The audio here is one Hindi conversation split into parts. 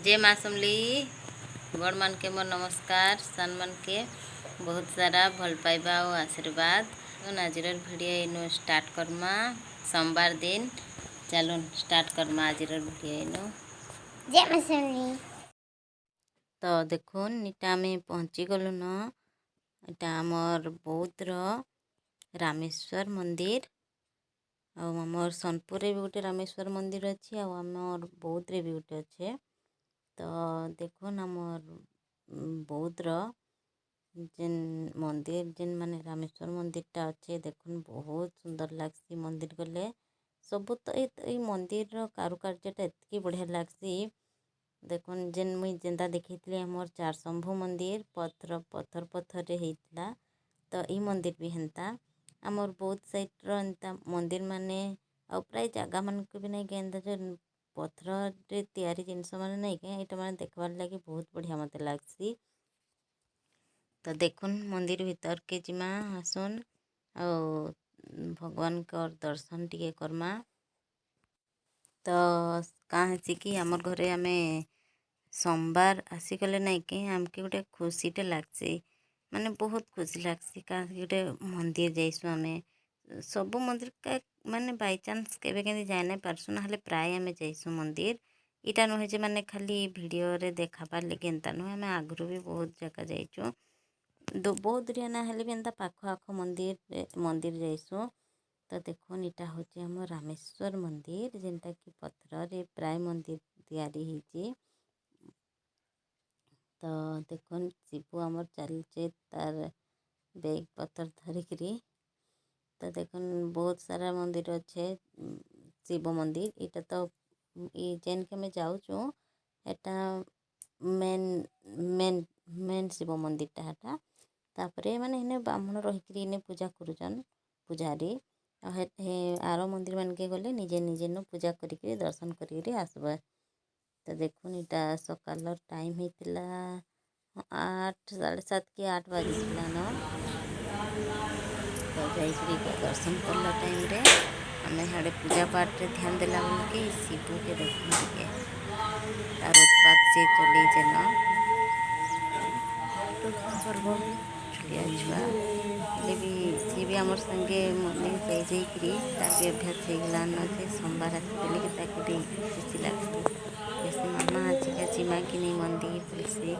जय माँ समली बड़ मान के मोर नमस्कार सान मान के बहुत सारा भल पाइबा और आशीर्वाद। तो आज भिडियो इनु स्टार्ट करमा सोमवार दिन चलो स्टार्ट करमा आज भिडियो इनु। जय माँ समली। तो देखो इटा आम पहुँची गलु न इटा आमर बौद्ध रामेश्वर मंदिर आमर सोनपुर भी गोटे रामेश्वर मंदिर अच्छी आमर बौद्ध भी गोटे अच्छे। तो देखो आमर बौद्ध जेन मंदिर जेन माने रामेश्वर मंदिरटा अच्छे देखो बहुत सुंदर लगसी मंदिर गले सब। तो ये मंदिर कारुकार्यटा एतकी बढ़िया लगसी देखो जेन मुई जेनता देखी आमर चार शंभु मंदिर पत्थर पत्थर पत्थर रे हेतला। तो ये मंदिर भी हेन्ता आमर बौद्ध साइड एंता मंदिर माने आ प्राय जगह मान को भी नहीं केंदा जो पत्थर रे तैयारी जिनस माने नहीं के एटा माने देखबार लगी बहुत बढ़िया मते लागसी। तो देखुन मंदिर भीतर के जिमा आसुन आ भगवान का दर्शन टिके करमा। तो कहाँ कि आमर घरे आमे सोमवार आसिगले नहीं के आमके गोटे खुशीटे लागसी माने बहुत खुशी लागसी कहाँ गोटे मंदिर जाइसु आमे सब मंदिर का माने बाई चांस केबे केंदी जाय नहीं पारसु ना हले प्राय आमे जाइसु मंदिर इटा नुहे जे माने खाली वीडियो रे देखाबार लगे एंता नुहे आमे आगरू भी बहुत जगह जाइचु बहुत दूरिया ना हले भी एंता पाख आख मंदिर जाइसु। तो देखो इटा होचे हम रामेश्वर मंदिर जेनटा कि पत्थर रे प्राय मंदिर तैयारी होची। तो देखो शिवु आमर चलचे तार बैग पत्थर धरिकी। तो देखो बहुत सारा मंदिर अच्छे शिव मंदिर इटा तो ये जेन के मैं जाऊँ एटा मेन मेन मेन शिव मंदिर टाटा तापरे माने इने ब्राह्मण रहीकरी इने पूजा करूचन पूजारी आरो मंदिर मान के गले निजे निजे न पूजा करी दर्शन करी आसबार। तो देखो इटा सकाल टाइम होता 8 7:30 कि 8 बजे न तो जाइकरी दर्शन करला टाइम रे आमे हाड़े पूजा पाठ रे ध्यान देला के शिवू के देखो के तार उत्पात से चली जेना पर्व छुआ छुआ हेले भी सी भी आमर संगे मंदिर जाइकरी ताके अभ्यास हो गला न जे सोमवार आसले कि ताके खुशी लगसी जैसे मामा आज का जिमा कि नहीं मंदिर बोलसे।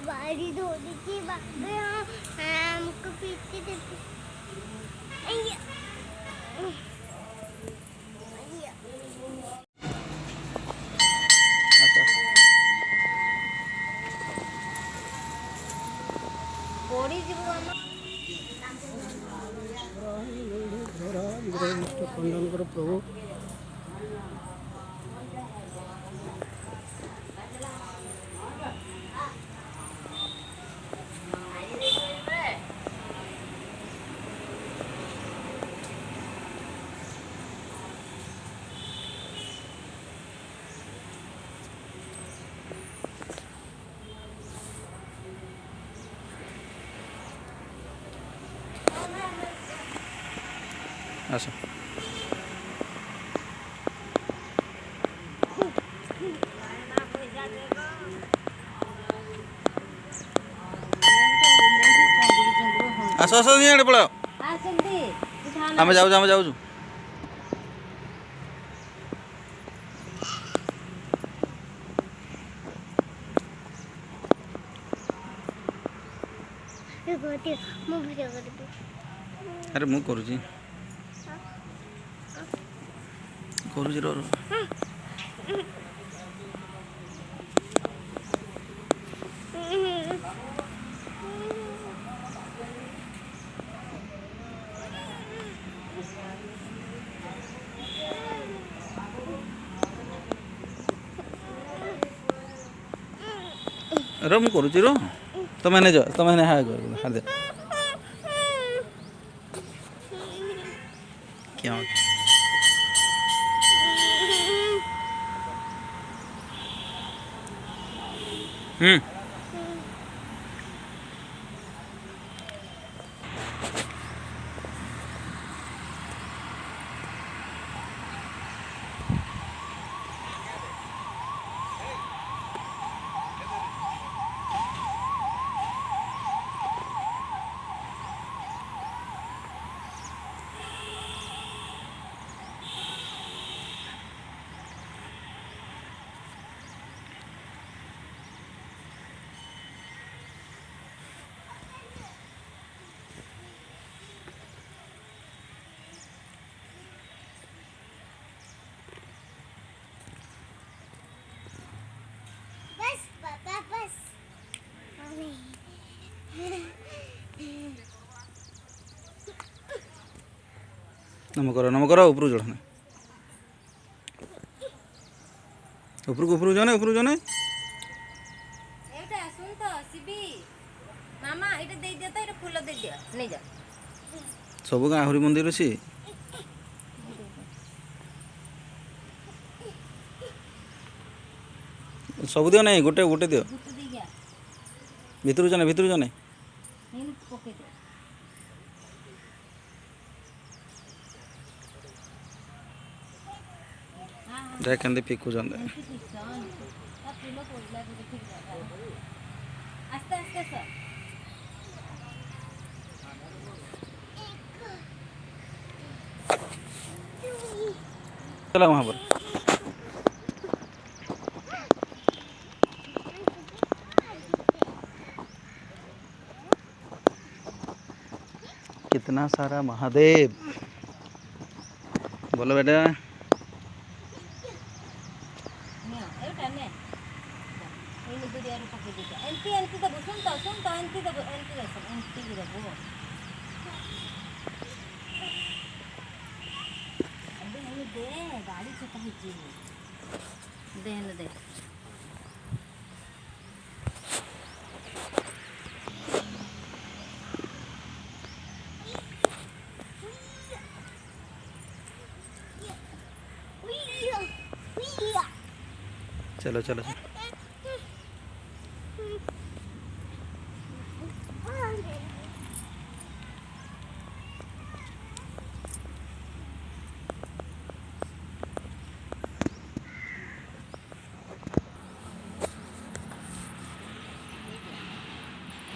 बारी धोनी की हमको पीछे देते प्रभु आस आस आस ये पड़ा आम जाऊ आम जाऊ अरे मु करुची करुची रो रो मु करूची रो तुम ने जाओ तुम ने हाय कर हाथ दे क्या बस पापा बस नम करो ऊपर चढ़ ऊपर जाने ଏଇଟା ଶୁଣ ତ ଶିବି ମାମା ଏଇଟା ଦେଇଦିଅ ତ ଏଇଟା ଫୁଲ ଦେଇଦିଅ ନେଇଯା सब गाँ आहुरी मंदिर अच्छी सब दियो नहीं गोटे गोटे दियो ଗୁଟ ଦେଇଯା भितर जाने ଏଇନେ ପକେଇଦିଅ देख केंदे फिकु जाने ତା ଫୁଲ ପଡ଼ିଲା ଟିକେ ଠିକ୍ ଜାଗା ଆସ୍ତେ ଆସ୍ତେ ଆସ चला वहाँ पर कितना सारा महादेव बोलो बेटा ନିଅ ଏଇଟା ନେ ଏଇନେ ଦୁରିଆରୁ ପକେଇ ଦେଇଛ ଏମିତି ଦେବୁ ଶୁଣ ତ ଏମିତି ଦେବୁ ଏମିତି ଦେବୁ ଏବେ ହେଲେ ଦେ ଗାଡ଼ି ଛୋଟ ହେଇଛି ଦେ ହେଲେ ଦେ चलो चलो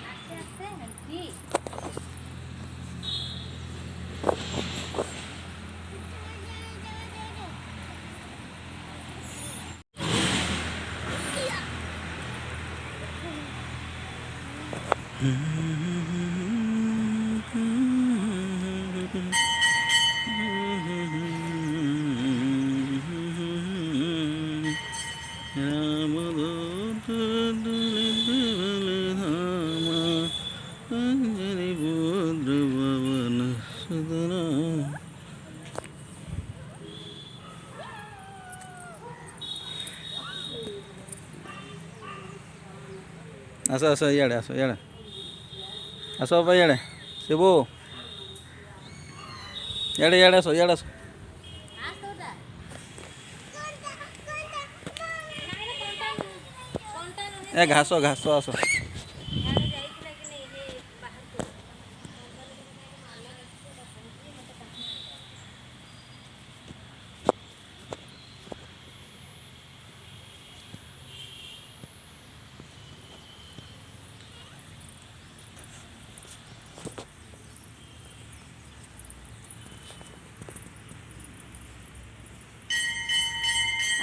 ଆସ୍ତେ ଆସ୍ତେ ଏମିତି आस आस इे आस इे आस बाबा इे शिवू इे आस इे आस ଆସ୍ତେ କଣ୍ଟା ନୁହେଁ ए घास घास आस ଇଆଡ଼େ ଯାଇଥିଲା କି ନାଇଁ ଯେ ବାହାରକୁ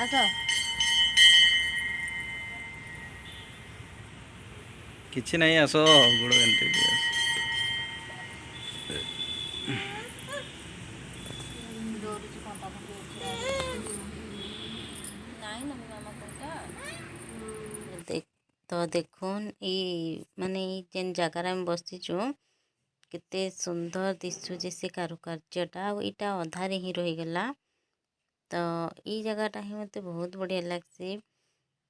ଆସ किसी नहीं आस गोड़ घंटे ଦୌଡ଼ିଛି କଣ୍ଟା ପକେଇ ନାଇଁ ନା ମାମା କଣ୍ଟା ତ ଦେଖୁନ୍ ମାନେ ଯେନ୍ ଜାଗାରେ ଆମେ ବସିଛୁ କେତେ ସୁନ୍ଦର ଦିଶୁଛି ସେ କାରୁକାର୍ଯ୍ୟଟା ଆଉ ଏଇଟା ଅଧାରେ ହିଁ ରହିଗଲା ତ ଏଇ ଜାଗାଟା ହିଁ ମୋତେ ବହୁତ ବଢ଼ିଆ ଲାଗ୍ସି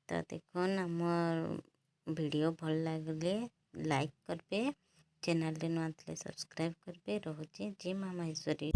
ତ ଦେଖୁନ୍ ଆମର वीडियो भल लगे लाइक करबे, चैनल रे नुआ ଥିଲେ सब्सक्राइब करबे। रहुची जय माँ महेश्वरी।